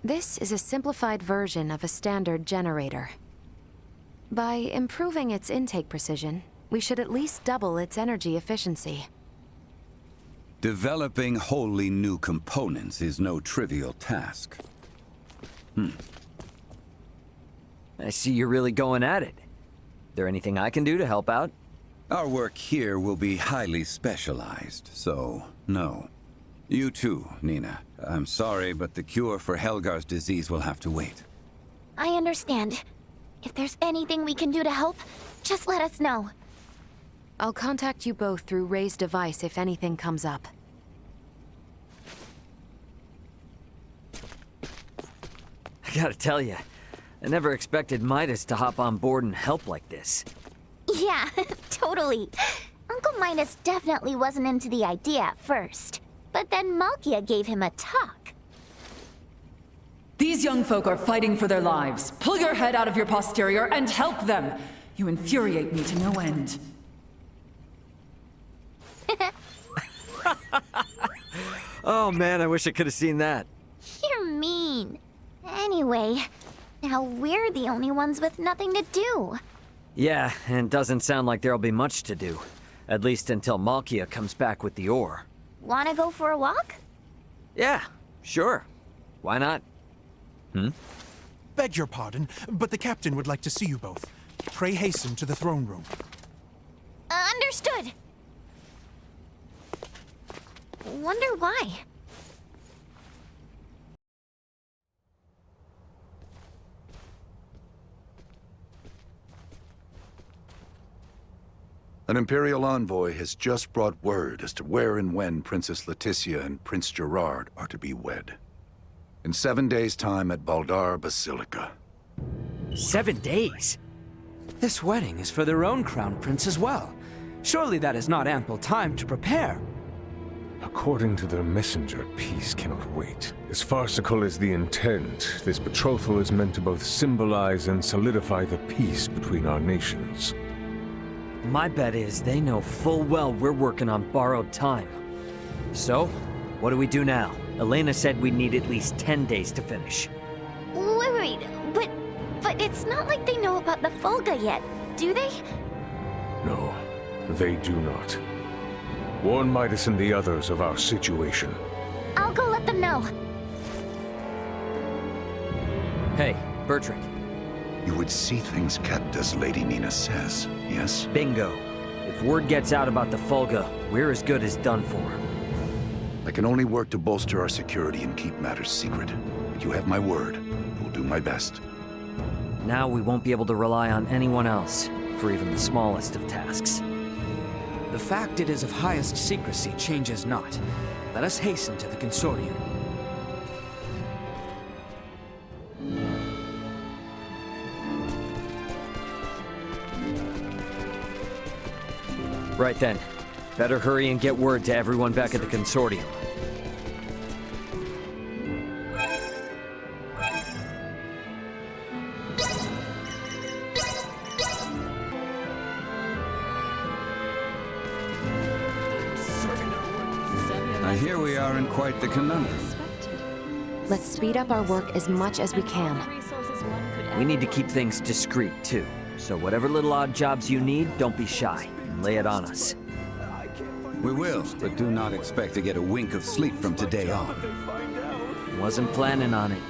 This is a simplified version of a standard generator. By improving its intake precision, we should at least double its energy efficiency. Developing wholly new components is no trivial task. I see you're really going at it. There anything I can do to help out? Our work here will be highly specialized, so no. You too, Nina. I'm sorry, but the cure for Helgar's disease will have to wait. I understand. If there's anything we can do to help, just let us know. I'll contact you both through Ray's device if anything comes up. I gotta tell you, I never expected Midas to hop on board and help like this. Yeah, totally. Uncle Midas definitely wasn't into the idea at first. But then Malkya gave him a talk. These young folk are fighting for their lives. Pull your head out of your posterior and help them! You infuriate me to no end. Oh man, I wish I could have seen that. You're mean. Anyway, now we're the only ones with nothing to do. Yeah, and it doesn't sound like there'll be much to do. At least until Malkya comes back with the ore. Wanna go for a walk? Yeah, sure. Why not? Beg your pardon, but the captain would like to see you both. Pray hasten to the throne room. Understood. Wonder why. An Imperial envoy has just brought word as to where and when Princess Leticia and Prince Gerard are to be wed. In 7 days' time at Baldaar Basilica. 7 days? This wedding is for their own crown prince as well. Surely that is not ample time to prepare. According to their messenger, peace cannot wait. As farcical as the intent, this betrothal is meant to both symbolize and solidify the peace between our nations. My bet is they know full well we're working on borrowed time. So, what do we do now? Elena said we need at least 10 days to finish. Wait, but it's not like they know about the Fulga yet, do they? No, they do not. Warn Midas and the others of our situation. I'll go let them know. Hey, Bertrand. You would see things kept as Lady Nina says, yes? Bingo. If word gets out about the Fulga, we're as good as done for. I can only work to bolster our security and keep matters secret. But you have my word. I will do my best. Now we won't be able to rely on anyone else, for even the smallest of tasks. The fact it is of highest secrecy changes not. Let us hasten to the Consortium. Right then. Better hurry and get word to everyone back at the Consortium. Here we are in quite the conundrum. Let's speed up our work as much as we can. We need to keep things discreet, too. So whatever little odd jobs you need, don't be shy. Lay it on us. We will, but do not expect to get a wink of sleep from today on. Wasn't planning on it.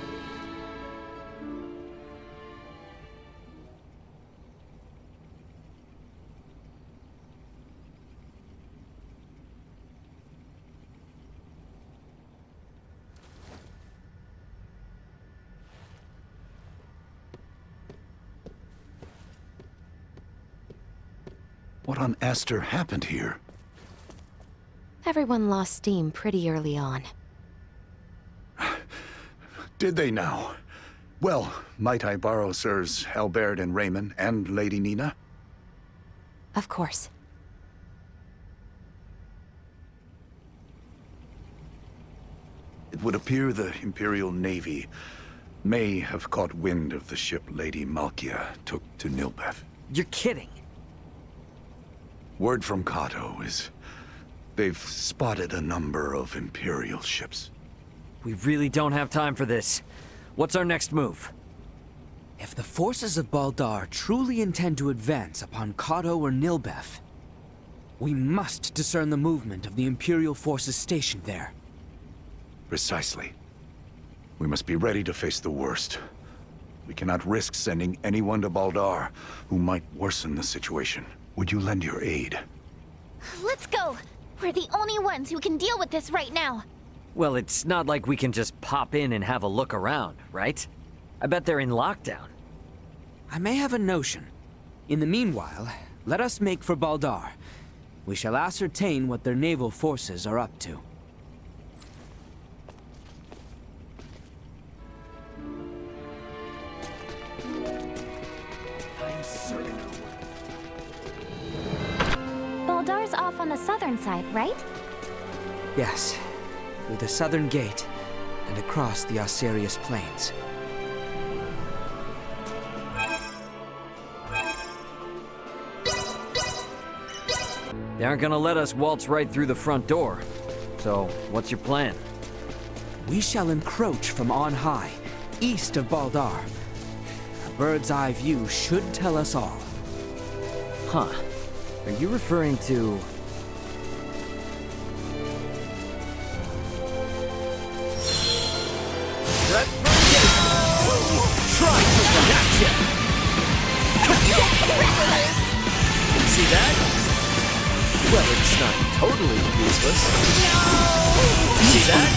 What on Aster happened here? Everyone lost steam pretty early on. Did they now? Well, might I borrow Sirs Albert and Raymond and Lady Nina? Of course. It would appear the Imperial Navy may have caught wind of the ship Lady Malkya took to Nilbeth. You're kidding. Word from Kato is they've spotted a number of Imperial ships. We really don't have time for this. What's our next move? If the forces of Baldaar truly intend to advance upon Kato or Nilbeth, we must discern the movement of the Imperial forces stationed there. Precisely. We must be ready to face the worst. We cannot risk sending anyone to Baldaar who might worsen the situation. Would you lend your aid? Let's go! We're the only ones who can deal with this right now. Well, it's not like we can just pop in and have a look around, right? I bet they're in lockdown. I may have a notion. In the meanwhile, let us make for Baldaar. We shall ascertain what their naval forces are up to. Baldaar's off on the southern side, right? Yes, through the southern gate and across the Aucerius plains. They aren't gonna let us waltz right through the front door. So, what's your plan? We shall encroach from on high, east of Baldaar. A bird's eye view should tell us all. Huh. Are you referring to... See that? Well, it's not totally useless. See that?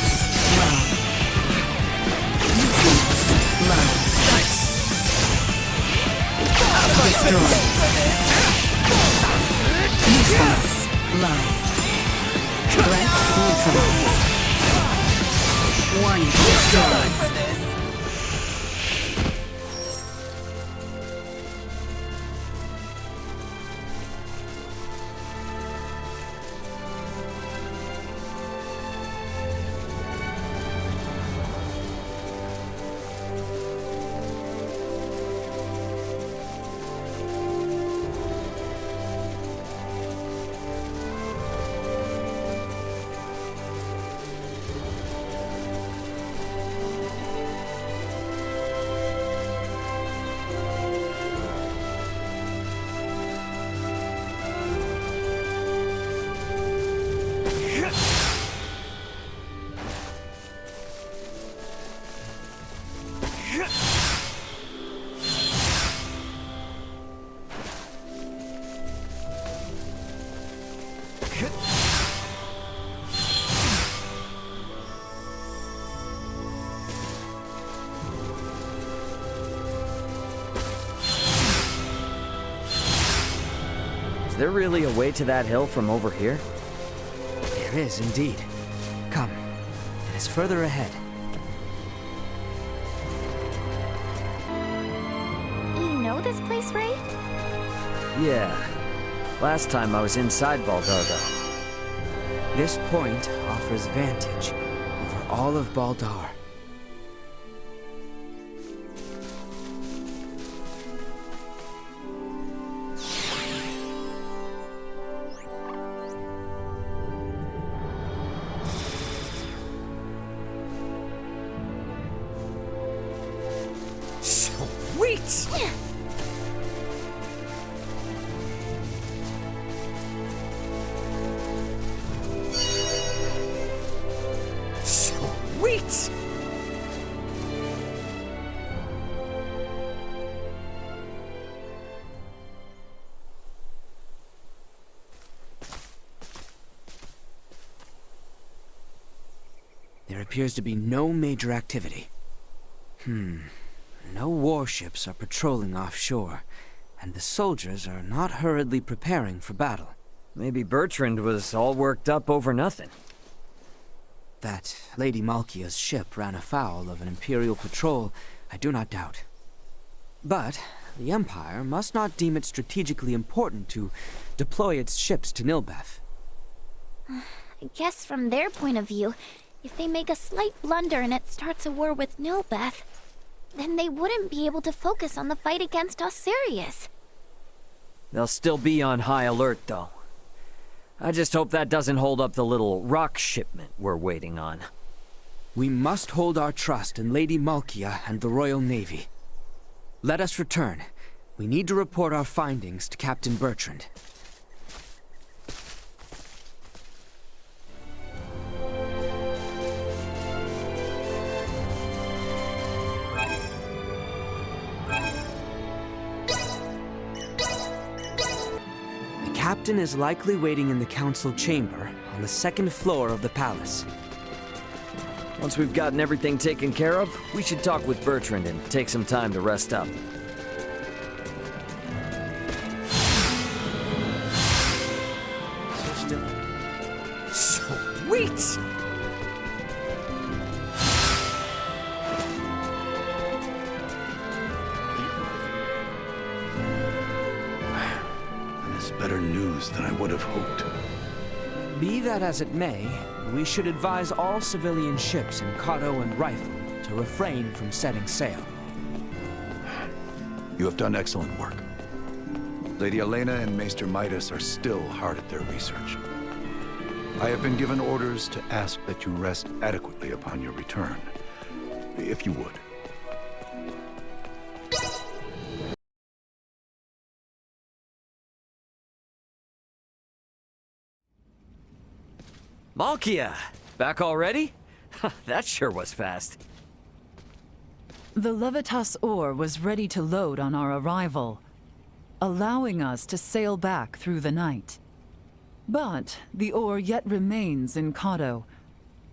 Warning, destroyed. Is there really a way to that hill from over here? There is indeed. Come, it is further ahead. You know this place, right? Yeah. Last time I was inside Baldaar, though. This point offers vantage over all of Baldaar. Sweet! Sweet! There appears to be no major activity. No warships are patrolling offshore, and the soldiers are not hurriedly preparing for battle. Maybe Bertrand was all worked up over nothing. That Lady Malkya's ship ran afoul of an Imperial patrol, I do not doubt. But the Empire must not deem it strategically important to deploy its ships to Nilbeth. I guess from their point of view, if they make a slight blunder and it starts a war with Nilbeth, then they wouldn't be able to focus on the fight against Aucerius. They'll still be on high alert, though. I just hope that doesn't hold up the little rock shipment we're waiting on. We must hold our trust in Lady Malkya and the Royal Navy. Let us return. We need to report our findings to Captain Bertrand. The captain is likely waiting in the council chamber on the second floor of the palace. Once we've gotten everything taken care of, we should talk with Bertrand and take some time to rest up. Sweet! That is better news than I would have hoped. Be that as it may, we should advise all civilian ships in Kato and Rifle to refrain from setting sail. You have done excellent work. Lady Elena and Maester Midas are still hard at their research. I have been given orders to ask that you rest adequately upon your return, if you would. Malkya! Back already? That sure was fast. The Levitas ore was ready to load on our arrival, allowing us to sail back through the night. But the ore yet remains in Kato.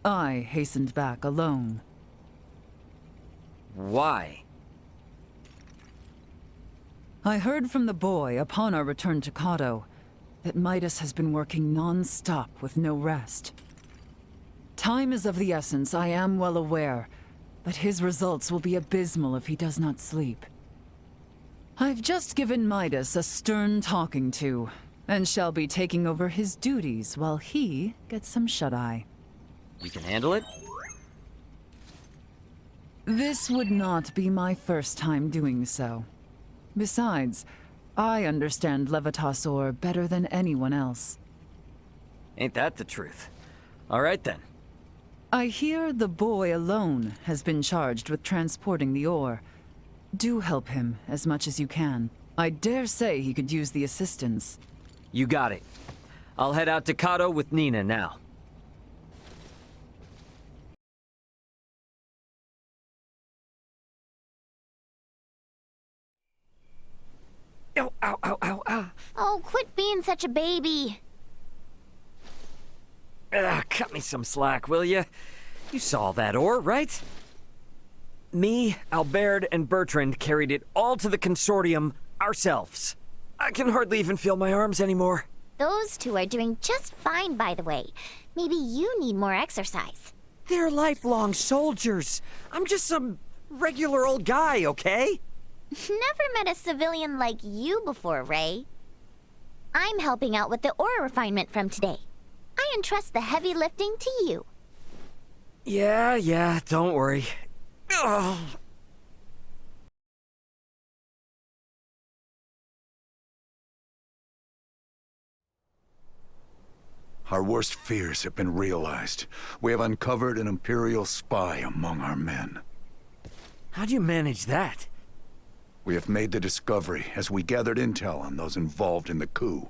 I hastened back alone. Why? I heard from the boy upon our return to Kato that Midas has been working non-stop with no rest. Time is of the essence, I am well aware, but his results will be abysmal if he does not sleep. I've just given Midas a stern talking to, and shall be taking over his duties while he gets some shut-eye. You can handle it? This would not be my first time doing so. Besides, I understand Levitas ore better than anyone else. Ain't that the truth? All right then. I hear the boy alone has been charged with transporting the ore. Do help him as much as you can. I dare say he could use the assistance. You got it. I'll head out to Kato with Nina now. Ow, ow, ow, ow, ow. Oh, quit being such a baby. Cut me some slack, will ya? You saw that ore, right? Me, Albert, and Bertrand carried it all to the Consortium ourselves. I can hardly even feel my arms anymore. Those two are doing just fine, by the way. Maybe you need more exercise. They're lifelong soldiers. I'm just some regular old guy, okay? Never met a civilian like you before, Ray. I'm helping out with the ore refinement from today. I entrust the heavy lifting to you. Yeah, don't worry. Ugh. Our worst fears have been realized. We have uncovered an Imperial spy among our men. How'd you manage that? We have made the discovery as we gathered intel on those involved in the coup,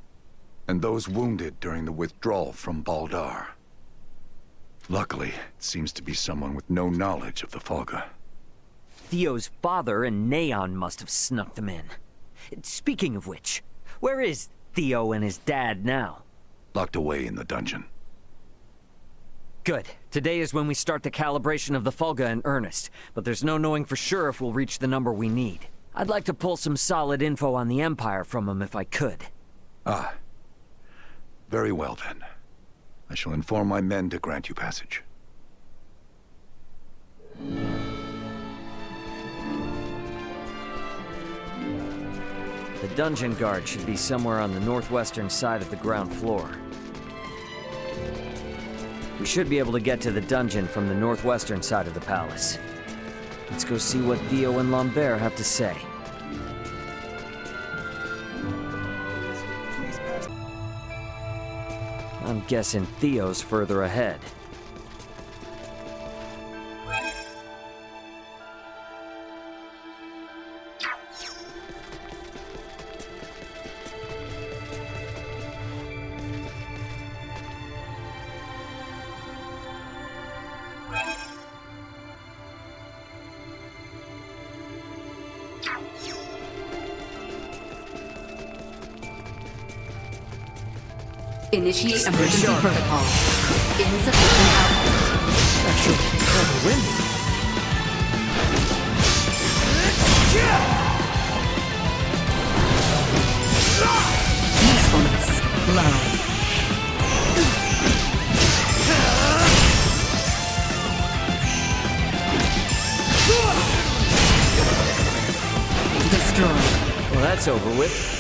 and those wounded during the withdrawal from Baldaar. Luckily, it seems to be someone with no knowledge of the Fulga. Theo's father and Neon must have snuck them in. Speaking of which, where is Theo and his dad now? Locked away in the dungeon. Good. Today is when we start the calibration of the Fulga in earnest, but there's no knowing for sure if we'll reach the number we need. I'd like to pull some solid info on the Empire from him if I could. Ah. Very well then. I shall inform my men to grant you passage. The dungeon guard should be somewhere on the northwestern side of the ground floor. We should be able to get to the dungeon from the northwestern side of the palace. Let's go see what Theo and Lombert have to say. I'm guessing Theo's further ahead. Initiate emergency protocol. Insufficient output. Actually, kind windy. Usefulness. Low. Destroy. Well, that's over with.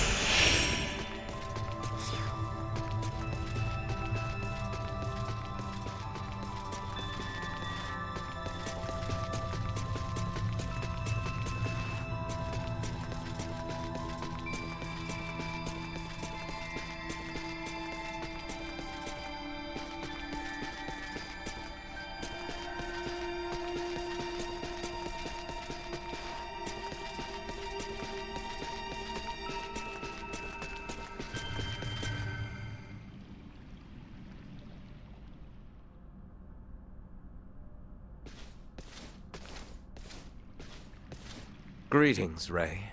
Greetings, Ray.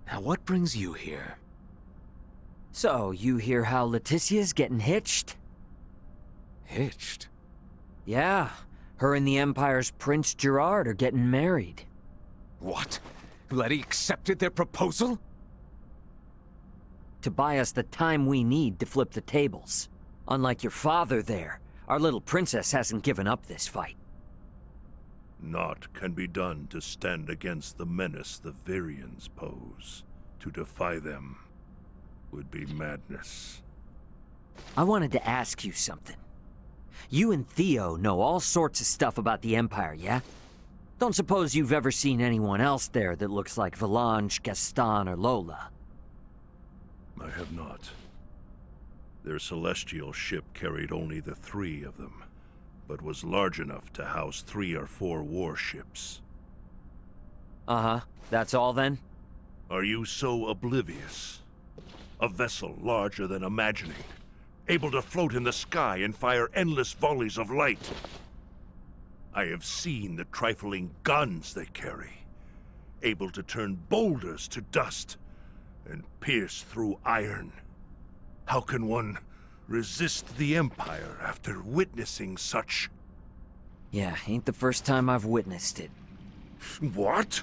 Now what brings you here? So, you hear how Leticia's getting hitched? Hitched? Yeah, her and the Empire's Prince Gerard are getting married. What? Letty accepted their proposal? To buy us the time we need to flip the tables. Unlike your father there, our little princess hasn't given up this fight. Naught can be done to stand against the menace the Virians pose. To defy them would be madness. I wanted to ask you something. You and Theo know all sorts of stuff about the Empire, yeah? Don't suppose you've ever seen anyone else there that looks like Valange, Gaston, or Lola? I have not. Their celestial ship carried only the 3 of them, but was large enough to house 3 or 4 warships. Uh-huh. That's all then? Are you so oblivious? A vessel larger than imagining, able to float in the sky and fire endless volleys of light. I have seen the trifling guns they carry, able to turn boulders to dust and pierce through iron. How can one resist the Empire after witnessing such? Yeah, ain't the first time I've witnessed it. What?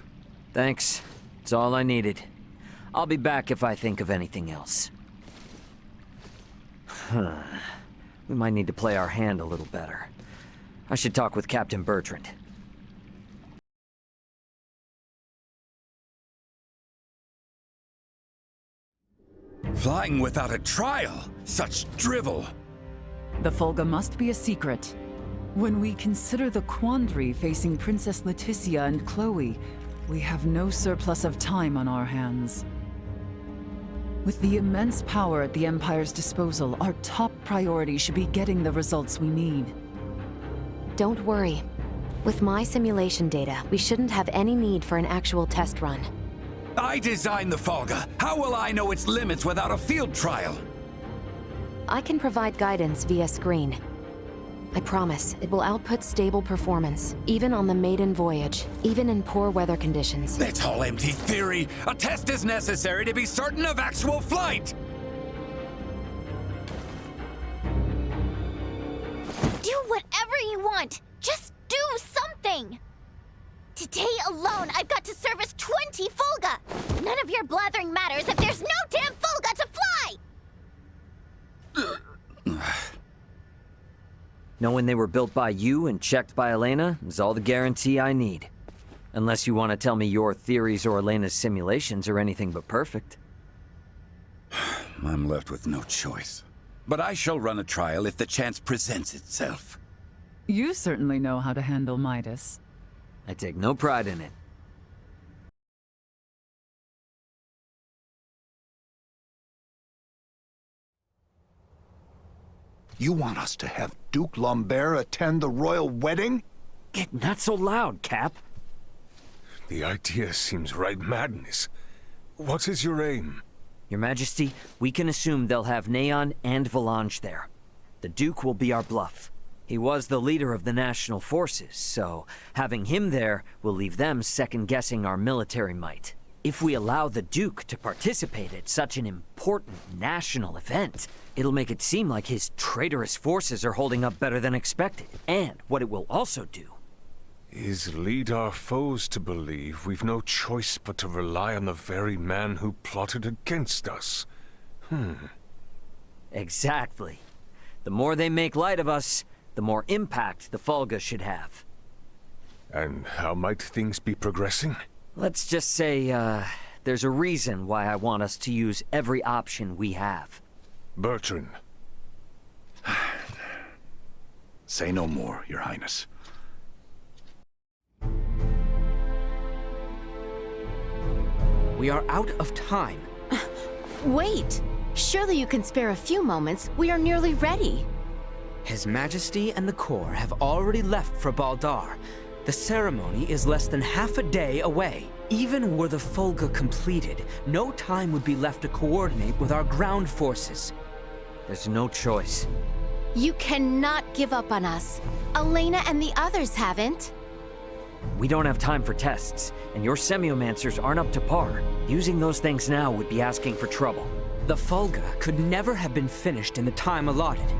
Thanks. It's all I needed. I'll be back if I think of anything else. We might need to play our hand a little better. I should talk with Captain Bertrand. Flying without a trial? Such drivel! The Fulga must be a secret. When we consider the quandary facing Princess Leticia and Chloe, we have no surplus of time on our hands. With the immense power at the Empire's disposal, our top priority should be getting the results we need. Don't worry. With my simulation data, we shouldn't have any need for an actual test run. I designed the Fulga. How will I know its limits without a field trial? I can provide guidance via screen. I promise, it will output stable performance, even on the maiden voyage, even in poor weather conditions. It's all empty theory. A test is necessary to be certain of actual flight. Do whatever you want. Just do something. Today alone, I've got to service 20 Fulga. None of your blathering matters if there's no damn Fulga to fly! Knowing they were built by you and checked by Elena is all the guarantee I need. Unless you want to tell me your theories or Elena's simulations are anything but perfect. I'm left with no choice. But I shall run a trial if the chance presents itself. You certainly know how to handle Midas. I take no pride in it. You want us to have Duke Lombert attend the royal wedding? Get not so loud, Cap. The idea seems right madness. What is your aim? Your Majesty, we can assume they'll have Neon and Valange there. The Duke will be our bluff. He was the leader of the national forces, so having him there will leave them second-guessing our military might. If we allow the Duke to participate at such an important national event, it'll make it seem like his traitorous forces are holding up better than expected. And what it will also do is lead our foes to believe we've no choice but to rely on the very man who plotted against us. Exactly. The more they make light of us, the more impact the Fulga should have. And how might things be progressing? Let's just say, there's a reason why I want us to use every option we have. Bertrand. Say no more, Your Highness. We are out of time. Wait! Surely you can spare a few moments. We are nearly ready. His Majesty and the Corps have already left for Baldaar. The ceremony is less than half a day away. Even were the Fulga completed, no time would be left to coordinate with our ground forces. There's no choice. You cannot give up on us. Elena and the others haven't. We don't have time for tests, and your Semiomancers aren't up to par. Using those things now would be asking for trouble. The Fulga could never have been finished in the time allotted.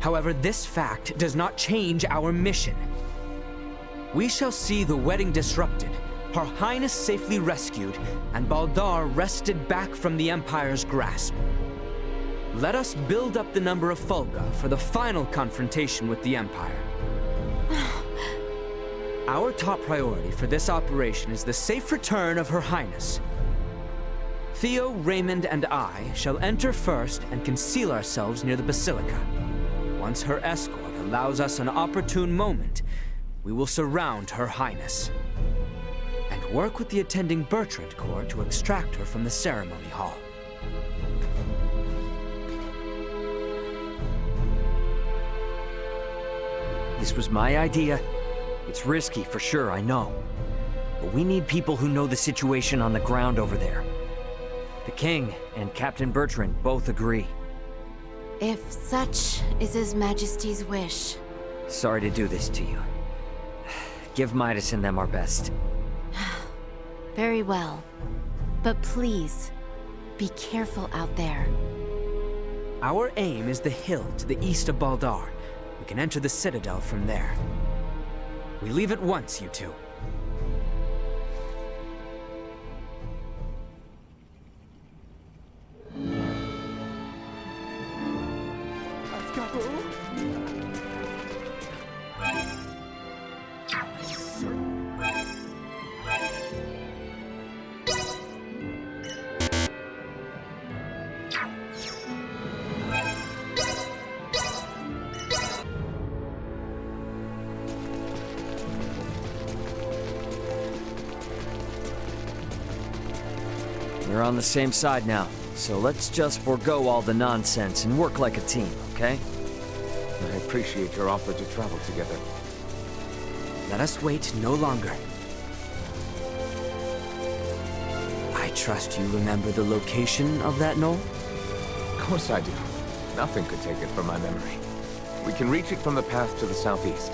However, this fact does not change our mission. We shall see the wedding disrupted, Her Highness safely rescued, and Baldaar wrested back from the Empire's grasp. Let us build up the number of Fulga for the final confrontation with the Empire. Our top priority for this operation is the safe return of Her Highness. Theo, Raymond, and I shall enter first and conceal ourselves near the Basilica. Once her escort allows us an opportune moment, we will surround Her Highness and work with the attending Bertrand Corps to extract her from the ceremony hall. This was my idea. It's risky for sure, I know. But we need people who know the situation on the ground over there. The King and Captain Bertrand both agree. If such is His Majesty's wish. Sorry to do this to you. Give Midas and them our best. Very well. But please, be careful out there. Our aim is the hill to the east of Baldaar. We can enter the Citadel from there. We leave at once, you two. I've got We're on the same side now, so let's just forego all the nonsense and work like a team, okay? I appreciate your offer to travel together. Let us wait no longer. I trust you remember the location of that knoll? Of course I do. Nothing could take it from my memory. We can reach it from the path to the southeast.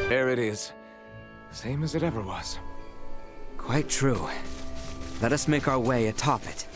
There it is. Same as it ever was. Quite true. Let us make our way atop it.